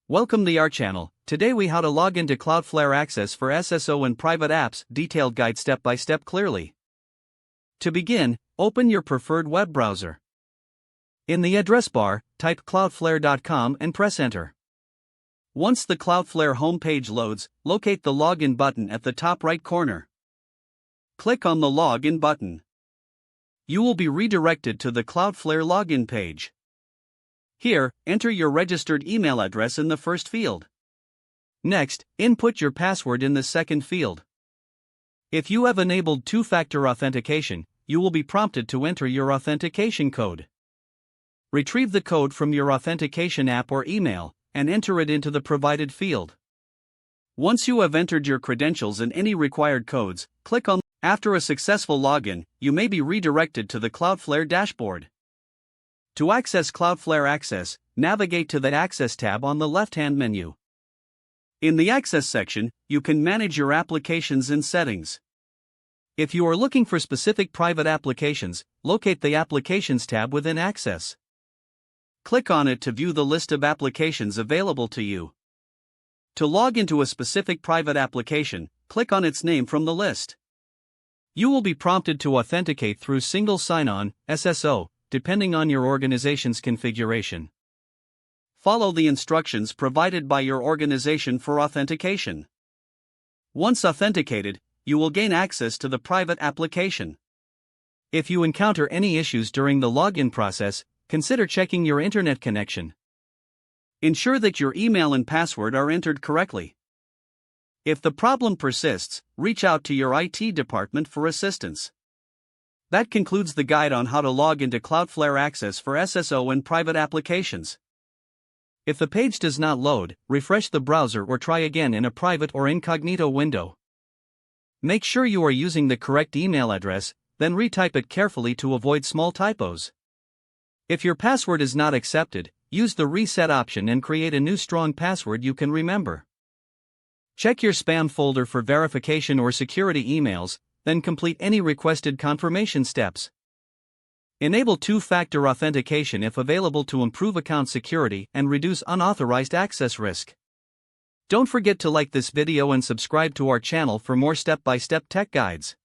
Welcome to our channel. Today we how to log into Cloudflare Access for SSO and private apps, detailed guide step by step clearly. To begin, open your preferred web browser. In the address bar, type cloudflare.com and press enter. Once the Cloudflare homepage loads, locate the login button at the top right corner. Click on the login button. You will be redirected to the Cloudflare login page. Here, enter your registered email address in the first field. Next, input your password in the second field. If you have enabled two-factor authentication, you will be prompted to enter your authentication code. Retrieve the code from your authentication app or email, and enter it into the provided field. Once you have entered your credentials and any required codes, click on. After a successful login, you may be redirected to the Cloudflare dashboard. To access Cloudflare Access, navigate to the Access tab on the left-hand menu. In the Access section, you can manage your applications and settings. If you are looking for specific private applications, locate the Applications tab within Access. Click on it to view the list of applications available to you. To log into a specific private application, click on its name from the list. You will be prompted to authenticate through single sign-on, SSO, depending on your organization's configuration. Follow the instructions provided by your organization for authentication. Once authenticated, you will gain access to the private application. If you encounter any issues during the login process, consider checking your internet connection. Ensure that your email and password are entered correctly. If the problem persists, reach out to your IT department for assistance. That concludes the guide on how to log into Cloudflare Access for SSO and private applications. If the page does not load, refresh the browser or try again in a private or incognito window. Make sure you are using the correct email address, then retype it carefully to avoid small typos. If your password is not accepted, use the reset option and create a new strong password you can remember. Check your spam folder for verification or security emails, then complete any requested confirmation steps. Enable two-factor authentication if available to improve account security and reduce unauthorized access risk. Don't forget to like this video and subscribe to our channel for more step-by-step tech guides.